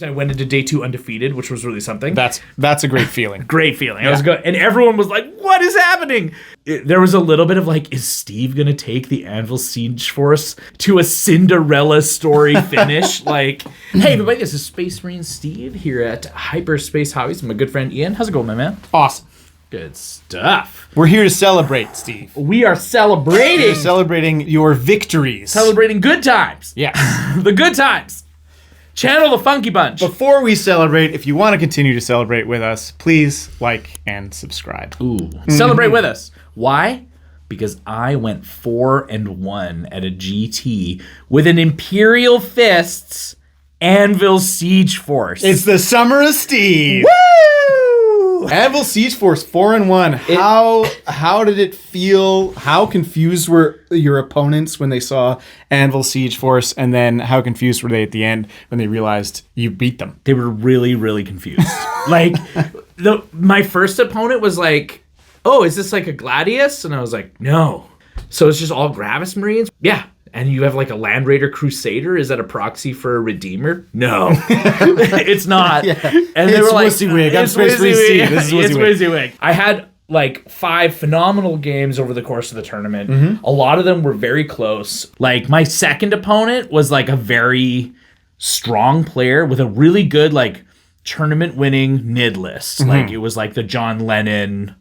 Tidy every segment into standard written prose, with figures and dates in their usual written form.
I went into day 2 undefeated, which was really something. That's a great feeling. Great feeling. I was good. And everyone was like, what is happening? There was a little bit of like, is Steve going to take the Anvil Siege Force to a Cinderella story finish? Like, hey, everybody, this is Space Marine Steve here at Hyperspace Hobbies. My good friend Ian. How's it going, my man? Awesome. Good stuff. We're here to celebrate, Steve. We are celebrating. We're celebrating your victories. Celebrating good times. Yes. The good times. Channel the Funky Bunch. Before we celebrate, if you want to continue to celebrate with us, please like and subscribe. Ooh. Celebrate with us. Why? Because I went 4-1 at a GT with an Imperial Fists Anvil Siege Force. It's the summer of Steve. Woo! Anvil Siege Force 4-1. How did it feel? How confused were your opponents when they saw Anvil Siege Force, and then how confused were they at the end when they realized you beat them? They were really, really confused. Like my first opponent was like, "Oh, is this like a Gladius?" And I was like, "No." So it's just all Gravis Marines? Yeah. And you have like a Land Raider Crusader? Is that a proxy for a Redeemer? No, it's not. Yeah. And they were like, WYSIWYG. It's WYSIWYG. It's WYSIWYG. I had like 5 phenomenal games over the course of the tournament. Mm-hmm. A lot of them were very close. Like my second opponent was like a very strong player with a really good like tournament winning NID list. Mm-hmm. Like it was like the John Lennon,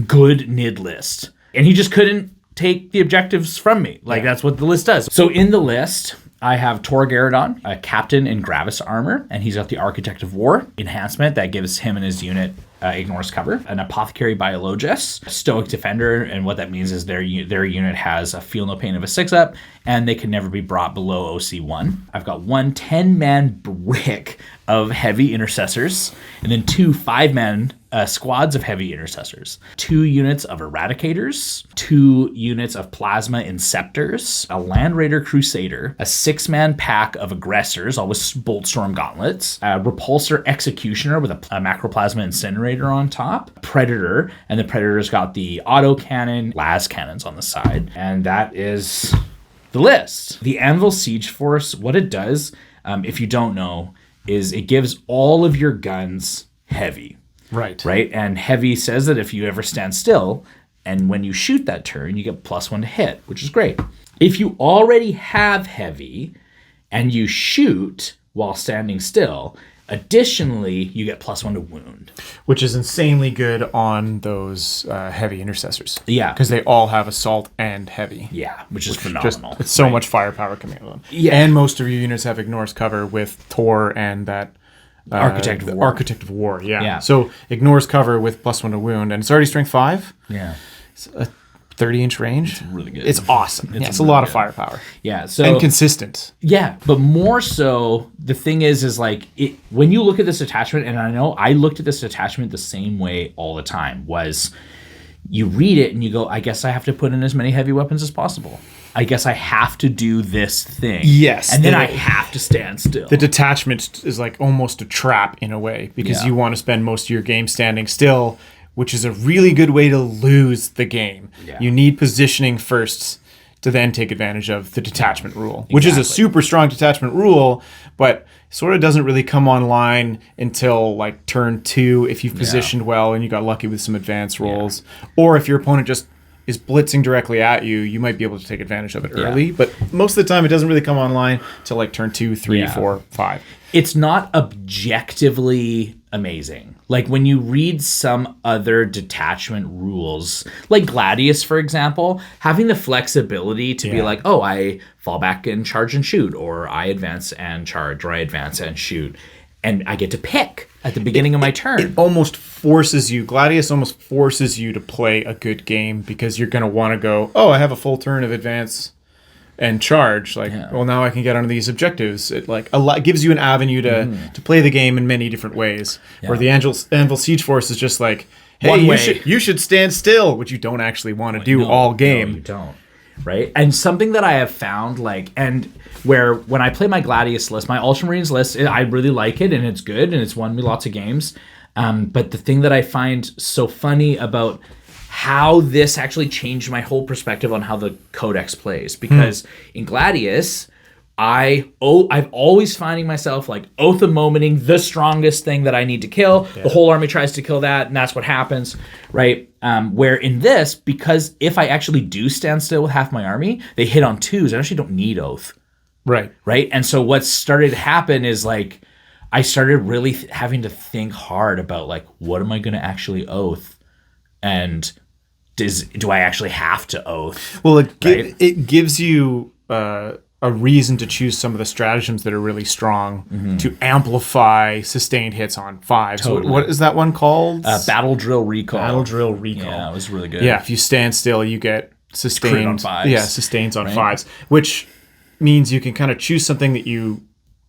good NID list. And he just couldn't take the objectives from me. Like that's what the list does. So in the list, I have Tor Garadon, a captain in Gravis armor, and he's got the Architect of War enhancement that gives him and his unit ignores cover, an Apothecary Biologist, a Stoic Defender, and what that means is their unit has a Feel No Pain of a 6-up, and they can never be brought below OC1. I've got 1 10-man brick of Heavy Intercessors, and then 2 5-man squads of Heavy Intercessors, 2 units of Eradicators, 2 units of Plasma Inceptors, a Land Raider Crusader, a 6-man pack of Aggressors, all with Boltstorm Gauntlets, a Repulsor Executioner with a Macroplasma Incinerator on top, Predator, and the Predator's got the auto cannon, las cannons on the side, and that is the list. The Anvil Siege Force, what it does, if you don't know, is it gives all of your guns heavy. Right. And heavy says that if you ever stand still, and when you shoot that turn, you get +1 to hit, which is great. If you already have heavy and you shoot while standing still, additionally, you get +1 to wound. Which is insanely good on those Heavy Intercessors. Yeah. Because they all have assault and heavy. Yeah, which is phenomenal. It's so much firepower coming out of them. Yeah. And most of your units have ignores cover with Tor and that Architect of War. Architect of War, yeah. So ignores cover with +1 to wound, and it's already strength 5. Yeah. It's a 30-inch range. It's really good. It's awesome. It's a lot of firepower. Yeah. So and consistent. Yeah, but more so, the thing is like when you look at this attachment, and I know I looked at this attachment the same way all the time, was you read it and you go, I guess I have to put in as many heavy weapons as possible. I guess I have to do this thing. Yes. And then I have to stand still. The detachment is like almost a trap in a way, because you want to spend most of your game standing still, which is a really good way to lose the game. Yeah. You need positioning first to then take advantage of the detachment rule, which is a super strong detachment rule, but sort of doesn't really come online until like turn 2 if you've positioned well and you got lucky with some advanced rolls. Or if your opponent just is blitzing directly at you, you might be able to take advantage of it early. But most of the time, it doesn't really come online till like turn 2, 3, 4, 5. It's not objectively amazing. Like when you read some other detachment rules, like Gladius, for example, having the flexibility to be like, oh, I fall back and charge and shoot, or I advance and charge, or I advance and shoot. And I get to pick at the beginning of my turn. It almost forces you, Gladius almost forces you to play a good game, because you're going to want to go, oh, I have a full turn of advance and charge. Like, well, now I can get onto these objectives. It like gives you an avenue to play the game in many different ways. Yeah. Where the Anvil Siege Force is just like, hey, you should stand still, which you don't actually want to do all game. No, you don't. Right? And something that I have found, where when I play my Gladius list, my Ultramarines list, I really like it, and it's good, and it's won me lots of games. But the thing that I find so funny about how this actually changed my whole perspective on how the Codex plays, because in Gladius, I've always finding myself like oath of momenting the strongest thing that I need to kill. Yeah. The whole army tries to kill that, and that's what happens, right? Where in this, because if I actually do stand still with half my army, they hit on 2s. I actually don't need oath. Right. Right. And so what started to happen is like I started really having to think hard about like, what am I going to actually oath? And do I actually have to oath? Well, it gives you a reason to choose some of the stratagems that are really strong to amplify sustained hits on 5s. Totally. So what is that one called? Battle Drill Recall. Battle Drill Recall. Yeah, it was really good. Yeah, if you stand still, you get sustained on 5s. Yeah, sustains on 5s, which means you can kind of choose something that you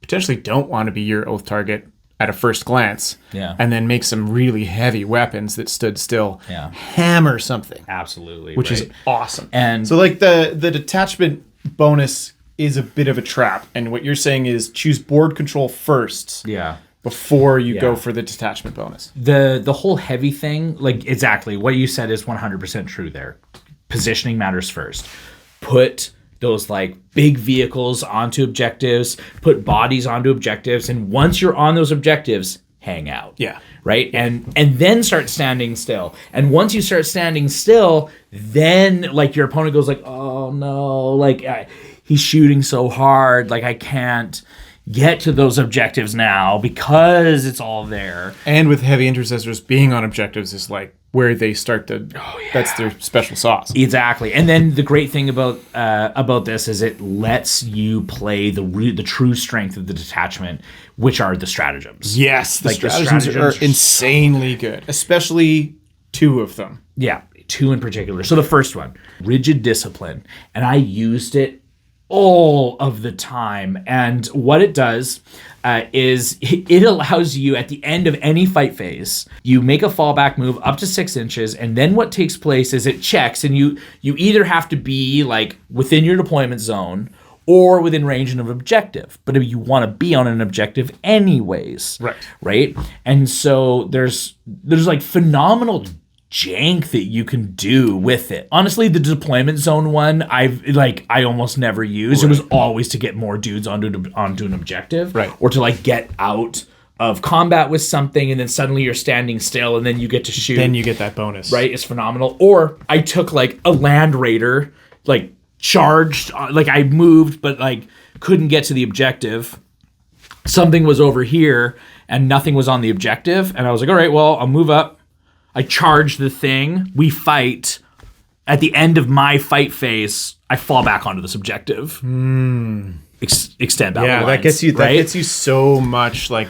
potentially don't want to be your oath target at a first glance, and then make some really heavy weapons that stood still, hammer something. Absolutely. Which is awesome. And so like the detachment bonus is a bit of a trap, and what you're saying is choose board control first before you go for the detachment bonus. The whole heavy thing, like exactly what you said is 100% true there. Positioning matters first. Put those like big vehicles onto objectives, put bodies onto objectives, and once you're on those objectives, hang out. Yeah. Right? And then start standing still. And once you start standing still, then like your opponent goes like, "Oh no, like he's shooting so hard, like I can't get to those objectives now because it's all there." And with heavy intercessors, being on objectives is like where they start to that's their special sauce. Exactly. And then the great thing about this is it lets you play the true strength of the detachment, which are the stratagems. Yes, the stratagems are insanely good, especially 2 of them. Yeah, 2 in particular. So the first one, rigid discipline, and I used it all of the time. And what it does is it allows you at the end of any fight phase, you make a fallback move up to 6 inches, and then what takes place is it checks, and you either have to be like within your deployment zone or within range of an objective, but if you want to be on an objective anyways, right? And so there's like phenomenal jank that you can do with it. Honestly, the deployment zone one, I almost never used. It was always to get more dudes onto an objective, or to like get out of combat with something, and then suddenly you're standing still, and then you get to shoot. Then you get that bonus, right? It's phenomenal. Or I took like a land raider, like charged, like I moved, but like couldn't get to the objective. Something was over here, and nothing was on the objective, and I was like, all right, well, I'll move up. I charge the thing, we fight. At the end of my fight phase, I fall back onto this objective. Extend battle lines, that gets you. Right? That gets you so much like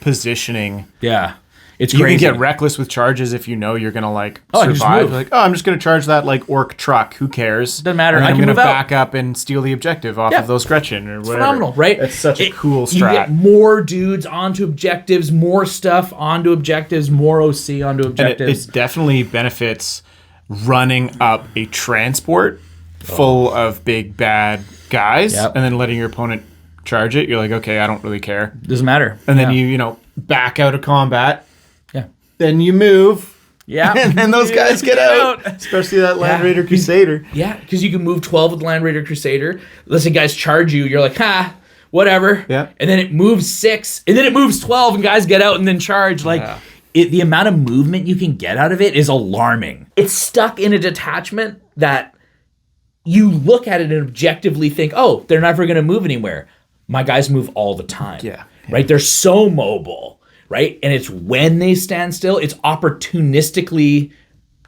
positioning. Yeah, it's you crazy. can get reckless with charges if you know you're gonna like just survive. move. Like, I'm just gonna charge that like orc truck. Who cares? Doesn't matter. And I I'm can gonna move out. back up and steal the objective off of those Gretchen or whatever. Phenomenal, right? It's such a cool strat. You get more dudes onto objectives, more stuff onto objectives, more OC onto objectives. And it definitely benefits running up a transport full of big bad guys and then letting your opponent charge it. You're like, okay, I don't really care. Doesn't matter. And then you back out of combat. Yeah. Then you move. Yeah. And then those guys get out. Especially that Land Raider Crusader. Yeah, because you can move 12 with Land Raider Crusader. Listen, guys charge you. You're like, whatever. Yeah. And then it moves 6. And then it moves 12 and guys get out and then charge. Like, the amount of movement you can get out of it is alarming. It's stuck in a detachment that you look at it and objectively think, oh, they're never going to move anywhere. My guys move all the time. Yeah. Right? They're so mobile. Right? And it's when they stand still, it's opportunistically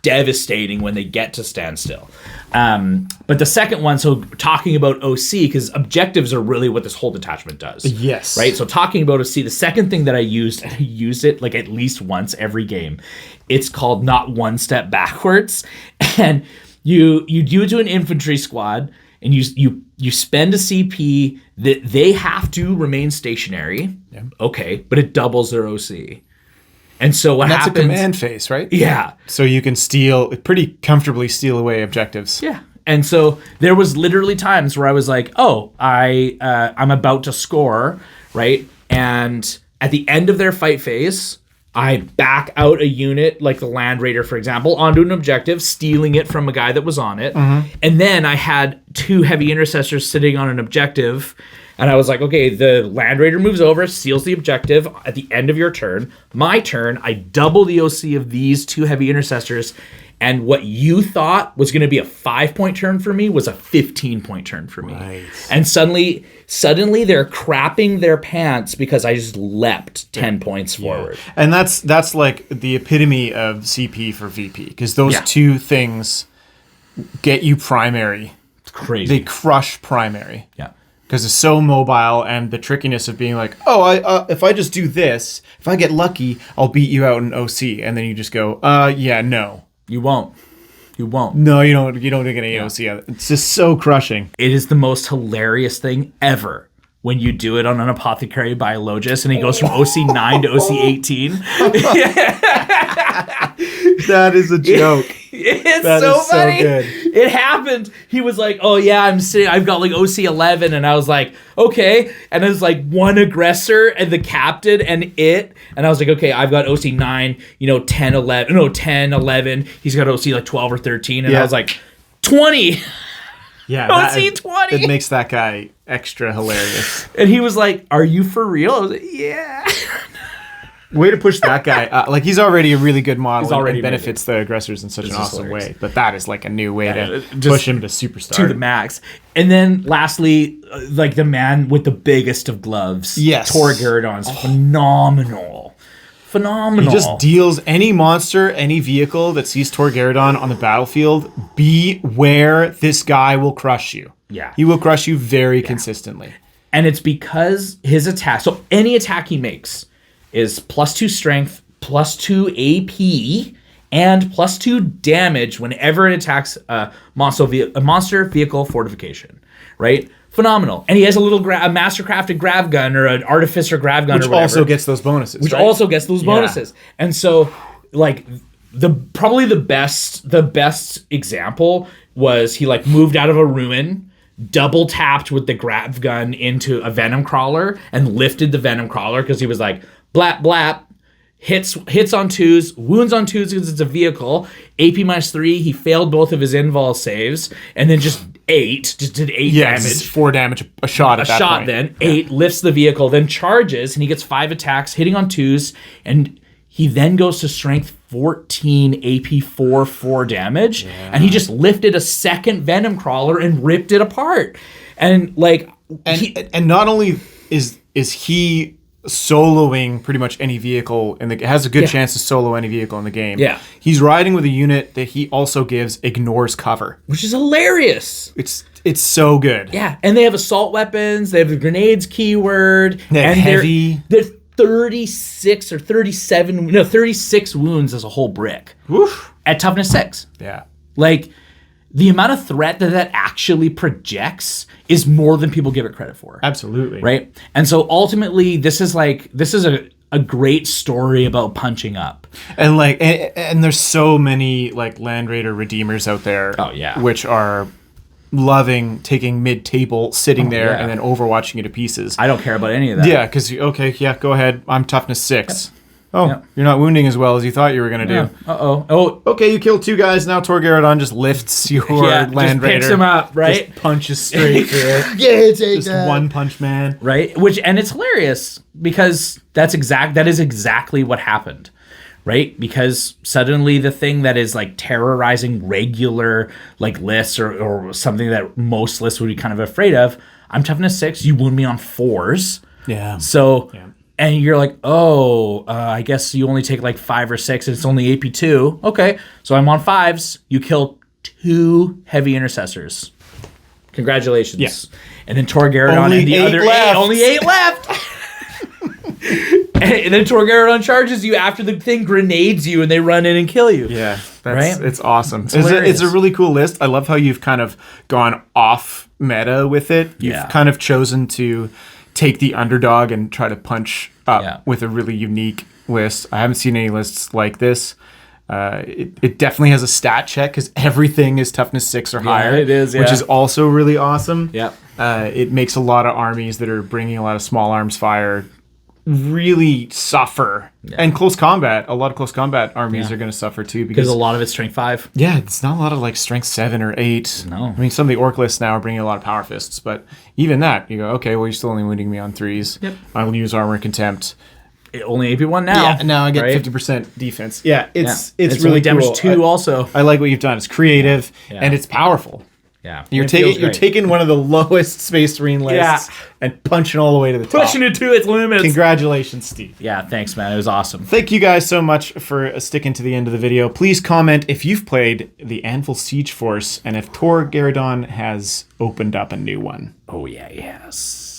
devastating when they get to stand still. But the second one, so talking about OC, because objectives are really what this whole detachment does. Yes. Right? So talking about OC, the second thing that I used, and I used it like at least once every game, it's called Not One Step Backwards. And you do it to an infantry squad, and you spend a CP that they have to remain stationary. Yeah. Okay, but it doubles their OC. And so what happens... That's a command phase, right? Yeah. So you can pretty comfortably steal away objectives. Yeah. And so there was literally times where I was like, oh, I'm about to score, right? And at the end of their fight phase, I back out a unit, like the Land Raider, for example, onto an objective, stealing it from a guy that was on it. And then I had 2 heavy intercessors sitting on an objective. And I was like, okay, the Land Raider moves over, seals the objective at the end of your turn. My turn, I double the OC of these 2 heavy intercessors. And what you thought was going to be a 5-point turn for me was a 15-point turn for me. Nice. And suddenly they're crapping their pants because I just leapt 10 points forward. And that's like the epitome of CP for VP, because those 2 things get you primary. It's crazy. They crush primary. Yeah. Because it's so mobile, and the trickiness of being like, if I just do this, if I get lucky, I'll beat you out in OC. And then you just go, no. You won't. No, you don't get any OC. It's just so crushing. It is the most hilarious thing ever when you do it on an Apothecary Biologist and he goes from OC 9 to OC 18. That is a joke. It's so funny. So good. It happened. He was like, oh yeah, I've got like OC 11. And I was like, okay. And it was like 1 aggressor and the captain and it. And I was like, okay, I've got OC 9, 10, 11. He's got OC like 12 or 13. And I was like, 20. Yeah. OC 20. It makes that guy extra hilarious. And he was like, are you for real? I was like, yeah. Way to push that guy. Like, he's already a really good model and benefits the aggressors in such an awesome way. But that is like a new way to push him to superstar. To the max. And then lastly, like the man with the biggest of gloves. Yes. Tor Garadon is phenomenal. He just deals any monster, any vehicle that sees Tor Garadon on the battlefield, beware, this guy will crush you. Yeah. He will crush you very consistently. And it's because his attack, so any attack he makes is +2 strength, +2 AP, and +2 damage whenever it attacks a monster vehicle fortification, right? Phenomenal. And he has a little mastercrafted grav gun or an artificer grav gun, which or whatever. Also gets those bonuses. Which also gets those bonuses. And so, like, probably the best example was he like moved out of a ruin, double tapped with the grav gun into a venom crawler, and lifted the venom crawler because he was like, blap, blap, hits on 2s, wounds on 2s because it's a vehicle, AP -3, he failed both of his invul saves, and then just did 8 damage. 4 damage a shot at that point. Then 8, lifts the vehicle, then charges, and he gets 5 attacks, hitting on 2s, and he then goes to strength 14, AP 4 damage, and he just lifted a second venom crawler and ripped it apart. And like... And not only is he soloing pretty much any vehicle has a good chance to solo any vehicle in the game. Yeah. He's riding with a unit that he also ignores cover. Which is hilarious. It's so good. Yeah. And they have assault weapons, they have the grenades keyword. They're heavy. They're 36 or 36 wounds as a whole brick. Woof. At toughness 6. Yeah. Like, the amount of threat that actually projects is more than people give it credit for. Absolutely. Right? And so ultimately, this is a great story about punching up. And like, and there's so many like Land Raider redeemers out there. Oh, yeah. Which are loving taking mid-table, sitting there, and then overwatching it to pieces. I don't care about any of that. Yeah, because, go ahead. I'm toughness 6. Yep. Oh, you're not wounding as well as you thought you were going to do. Oh, okay, you killed 2 guys. Now Tor Garadon just lifts your Land Raider. Picks him up, right? Just punches straight through it. Take that. One punch man. Right? And it's hilarious because that is exactly what happened. Right? Because suddenly the thing that is like terrorizing regular like lists or something that most lists would be kind of afraid of, I'm toughness 6, you wound me on 4s. Yeah. So... Yeah. And you're like, I guess you only take like 5 or 6 and it's only AP 2. Okay, so I'm on 5s. You kill 2 heavy intercessors. Congratulations. Yeah. And then Tor Garadon and the other 8. Only 8 left. And then Tor Garadon charges you after the thing grenades you and they run in and kill you. Yeah, right? It's awesome. It's a really cool list. I love how you've kind of gone off meta with it. You've kind of chosen to take the underdog and try to punch up with a really unique list. I haven't seen any lists like this. It definitely has a stat check because everything is toughness 6 or higher. It is, which is also really awesome. Yeah. It makes a lot of armies that are bringing a lot of small arms fire really suffer. And close combat, a lot of close combat armies are going to suffer too. Because a lot of it's strength 5. Yeah, it's not a lot of like strength 7 or 8. No. I mean, some of the orc lists now are bringing a lot of power fists, but even that, you go, okay, well, you're still only wounding me on 3s. Yep. I'll use armor and contempt. Only AP1 now. Yeah, now I get right? 50% defense. Yeah, it's really really damage cool. 2 also. I like what you've done. It's creative and it's powerful. Yeah. You're taking one of the lowest Space Marine lists and punching all the way to the top. Pushing it to its limits. Congratulations, Steve. Yeah, thanks, man. It was awesome. Thank you guys so much for sticking to the end of the video. Please comment if you've played the Anvil Siege Force and if Tor Garadon has opened up a new one. Oh, yeah, yes.